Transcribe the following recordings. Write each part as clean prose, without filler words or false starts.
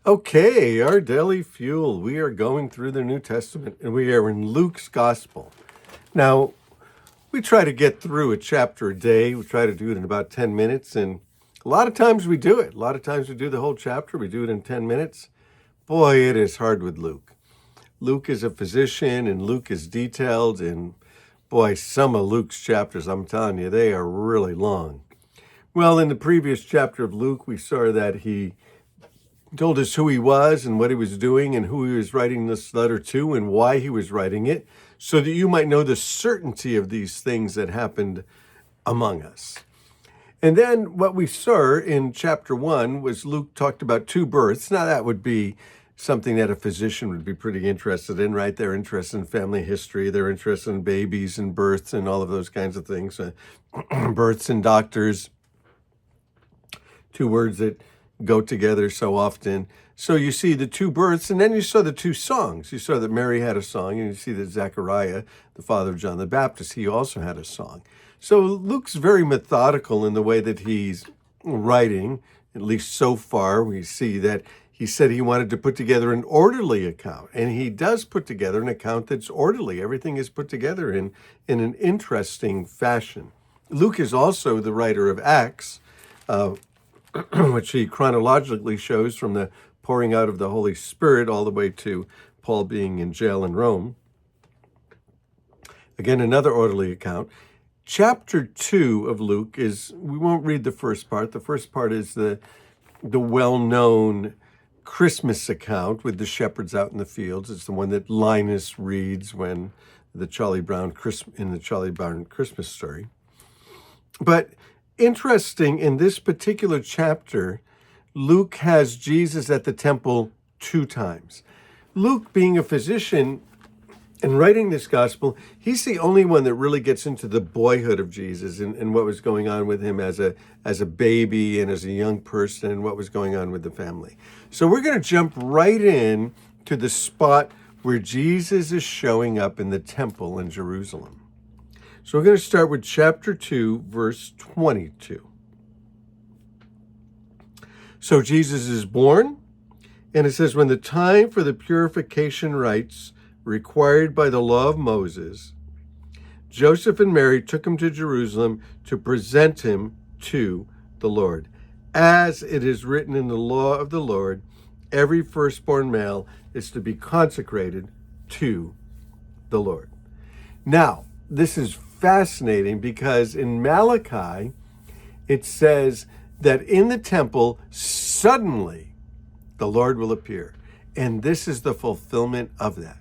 Okay, our daily fuel. We are going through the New Testament and we are in Luke's Gospel. Now, we try to get through a chapter a day. We try to do it in about 10 minutes, and a lot of times we do it. A lot of times we do the whole chapter. We do it in 10 minutes. Boy, it is hard with Luke. Luke is a physician and Luke is detailed, and boy, some of Luke's chapters, I'm telling you, they are really long. Well, in the previous chapter of Luke, we saw that he told us who he was and what he was doing and who he was writing this letter to and why he was writing it, so that you might know the certainty of these things that happened among us. And then what we saw in chapter 1 was Luke talked about two births. Now that would be something that a physician would be pretty interested in, right? They're interested in family history. They're interested in babies and births and all of those kinds of things. Births and doctors, two words that go together so often. So you see the two births, and then you saw the two songs. You saw that Mary had a song, and you see that Zechariah, the father of John the Baptist, he also had a song. So Luke's very methodical in the way that he's writing, at least so far. We see that he said he wanted to put together an orderly account, and he does put together an account that's orderly. Everything is put together in an interesting fashion. Luke is also the writer of Acts, which he chronologically shows from the pouring out of the Holy Spirit all the way to Paul being in jail in Rome. Again, another orderly account. Chapter 2 of Luke is, we won't read the first part. The first part is the well-known Christmas account with the shepherds out in the fields. It's the one that Linus reads when the Charlie Brown Christmas story. But interesting, in this particular chapter, Luke has Jesus at the temple 2 times. Luke, being a physician and writing this gospel, he's the only one that really gets into the boyhood of Jesus and what was going on with him as a baby and as a young person and what was going on with the family. So we're going to jump right in to the spot where Jesus is showing up in the temple in Jerusalem. So we're going to start with chapter 2, verse 22. So Jesus is born, and it says, when the time for the purification rites required by the law of Moses, Joseph and Mary took him to Jerusalem to present him to the Lord. As it is written in the law of the Lord, every firstborn male is to be consecrated to the Lord. Now, this is fascinating because in Malachi, it says that in the temple, suddenly the Lord will appear. And this is the fulfillment of that.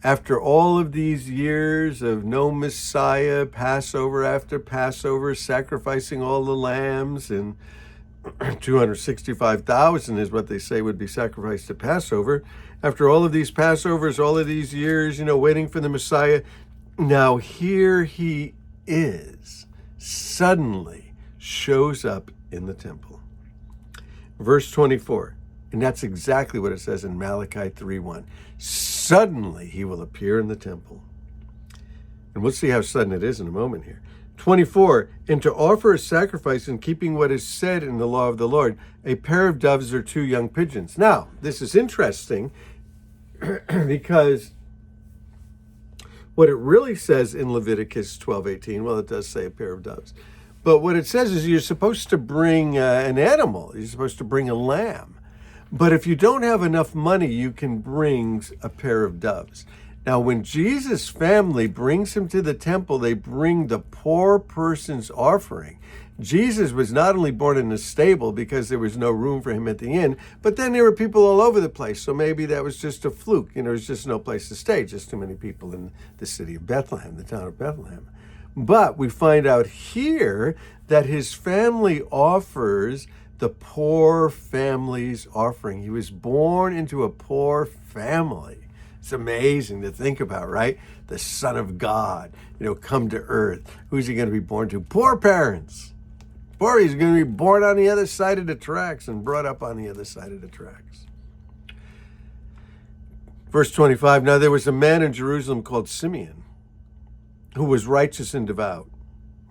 After all of these years of no Messiah, Passover after Passover, sacrificing all the lambs, and 265,000 is what they say would be sacrificed at Passover. After all of these Passovers, all of these years, waiting for the Messiah, now here he is, suddenly shows up in the temple. Verse 24, and that's exactly what it says in Malachi 3:1. Suddenly he will appear in the temple. And we'll see how sudden it is in a moment here. 24, and to offer a sacrifice in keeping what is said in the law of the Lord, a pair of doves or 2 young pigeons. Now, this is interesting because what it really says in Leviticus 12:18, well, it does say a pair of doves. But what it says is you're supposed to bring an animal. You're supposed to bring a lamb. But if you don't have enough money, you can bring a pair of doves. Now, when Jesus' family brings him to the temple, they bring the poor person's offering. Jesus was not only born in a stable because there was no room for him at the inn, but then there were people all over the place. So maybe that was just a fluke. There was just no place to stay, just too many people in the city of Bethlehem, the town of Bethlehem. But we find out here that his family offers the poor family's offering. He was born into a poor family. It's amazing to think about, right? The Son of God, come to earth. Who's he going to be born to? Poor parents. Or he's going to be born on the other side of the tracks and brought up on the other side of the tracks. Verse 25, now there was a man in Jerusalem called Simeon, who was righteous and devout.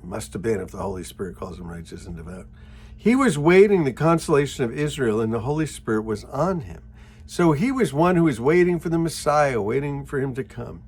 Must have been if the Holy Spirit calls him righteous and devout. He was waiting the consolation of Israel, and the Holy Spirit was on him. So he was one who was waiting for the Messiah, waiting for him to come.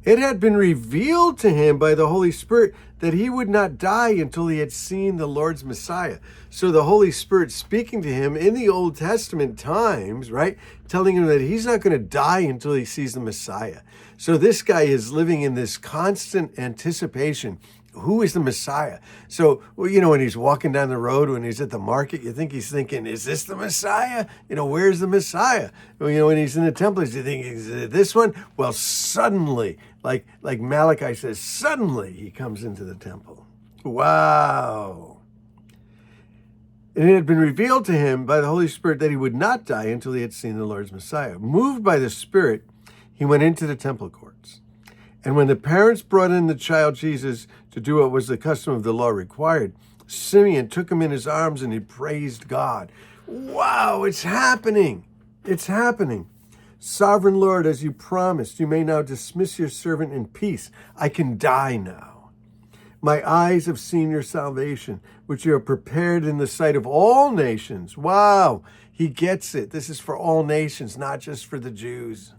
It had been revealed to him by the Holy Spirit that he would not die until he had seen the Lord's Messiah. So the Holy Spirit speaking to him in the Old Testament times, right, telling him that he's not going to die until he sees the Messiah. So this guy is living in this constant anticipation. Who is the Messiah? So, when he's walking down the road, when he's at the market, you think he's thinking, is this the Messiah? Where's the Messiah? When he's in the temple, you think, is it this one? Well, suddenly, like Malachi says, suddenly he comes into the temple. Wow. And it had been revealed to him by the Holy Spirit that he would not die until he had seen the Lord's Messiah. Moved by the Spirit, he went into the temple courts. And when the parents brought in the child Jesus to do what was the custom of the law required, Simeon took him in his arms and he praised God. Wow, it's happening. It's happening. Sovereign Lord, as you promised, you may now dismiss your servant in peace. I can die now. My eyes have seen your salvation, which you have prepared in the sight of all nations. Wow, he gets it. This is for all nations, not just for the Jews.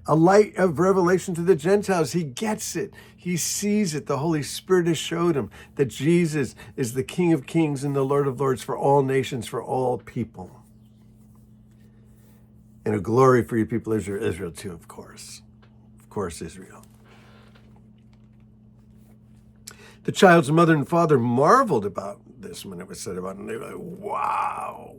A light of revelation to the Gentiles. He gets it. He sees it. The Holy Spirit has showed him that Jesus is the King of Kings and the Lord of Lords for all nations, for all people. And a glory for you people, Israel too, of course. Of course, Israel. The child's mother and father marveled about this when it was said about him. They were like, wow.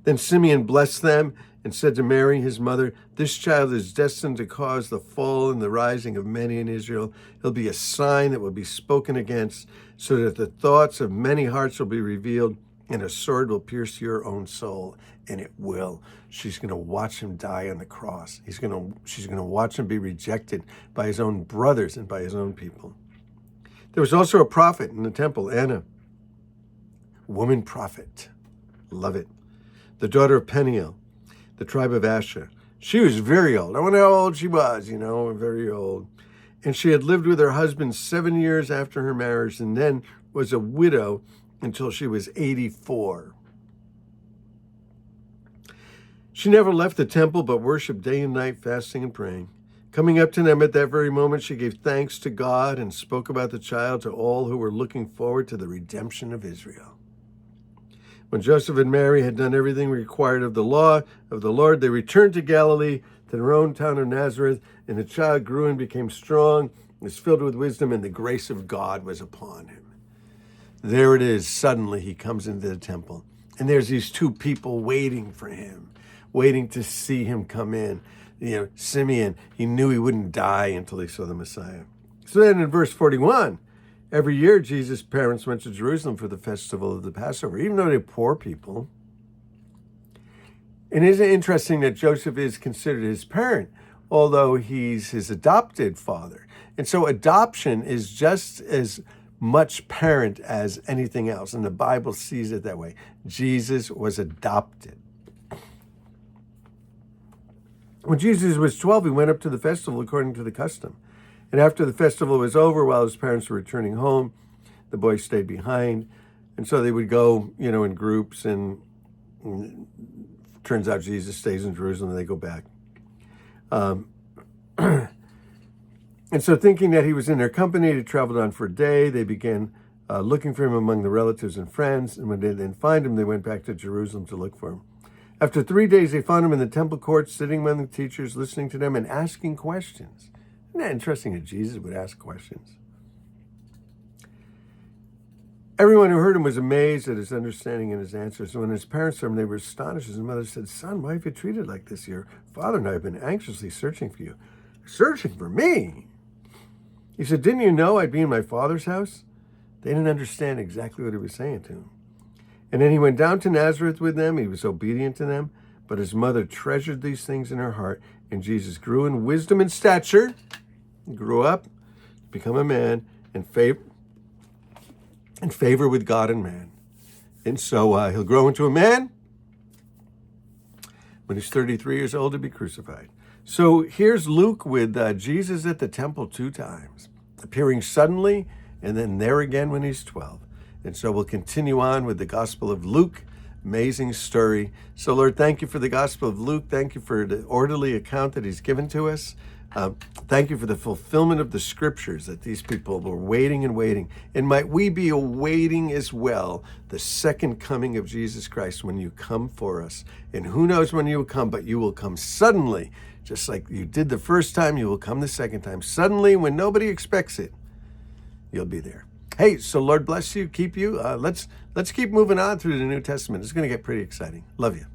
Then Simeon blessed them and said to Mary, his mother, this child is destined to cause the fall and the rising of many in Israel. He'll be a sign that will be spoken against, so that the thoughts of many hearts will be revealed, and a sword will pierce your own soul. And it will. She's going to watch him die on the cross. She's going to watch him be rejected by his own brothers and by his own people. There was also a prophet in the temple, Anna, woman prophet. Love it. The daughter of Peniel, the tribe of Asher. She was very old. I wonder how old she was, very old. And she had lived with her husband 7 years after her marriage, and then was a widow until she was 84. She never left the temple, but worshiped day and night, fasting and praying. Coming up to them at that very moment, she gave thanks to God and spoke about the child to all who were looking forward to the redemption of Israel. When Joseph and Mary had done everything required of the law of the Lord, they returned to Galilee, to their own town of Nazareth, and the child grew and became strong, was filled with wisdom, and the grace of God was upon him. There it is. Suddenly he comes into the temple, and there's these two people waiting for him, waiting to see him come in. Simeon, he knew he wouldn't die until he saw the Messiah. So then in verse 41, every year Jesus' parents went to Jerusalem for the festival of the Passover, even though they're poor people. And isn't it interesting that Joseph is considered his parent, although he's his adopted father? And so adoption is just as much parent as anything else, and the Bible sees it that way. Jesus was adopted. When Jesus was 12, he went up to the festival according to the custom. And after the festival was over, while his parents were returning home, the boy stayed behind. And so they would go, in groups, and turns out Jesus stays in Jerusalem and they go back. And so thinking that he was in their company, they traveled on for a day. They began looking for him among the relatives and friends. And when they didn't find him, they went back to Jerusalem to look for him. After 3 days, they found him in the temple courts, sitting among the teachers, listening to them and asking questions. Isn't that interesting that Jesus would ask questions? Everyone who heard him was amazed at his understanding and his answers. And when his parents saw him, they were astonished. His mother said, "Son, why have you treated like this? Your father and I have been anxiously searching for you." "Searching for me?" He said, "Didn't you know I'd be in my father's house?" They didn't understand exactly what he was saying to them. And then he went down to Nazareth with them. He was obedient to them. But his mother treasured these things in her heart. And Jesus grew in wisdom and stature. He grew up, become a man, and favor with God and man. And so he'll grow into a man when he's 33 years old to be crucified. So here's Luke with Jesus at the temple 2 times, appearing suddenly and then there again when he's 12. And so we'll continue on with the Gospel of Luke, Amazing story. So, Lord, thank you for the Gospel of Luke. Thank you for the orderly account that he's given to us. Thank you for the fulfillment of the scriptures that these people were waiting and waiting. And might we be awaiting as well the second coming of Jesus Christ when you come for us. And who knows when you will come, but you will come suddenly. Just like you did the first time, you will come the second time. Suddenly, when nobody expects it, you'll be there. Hey, so Lord bless you, keep you. Let's keep moving on through the New Testament. It's going to get pretty exciting. Love you.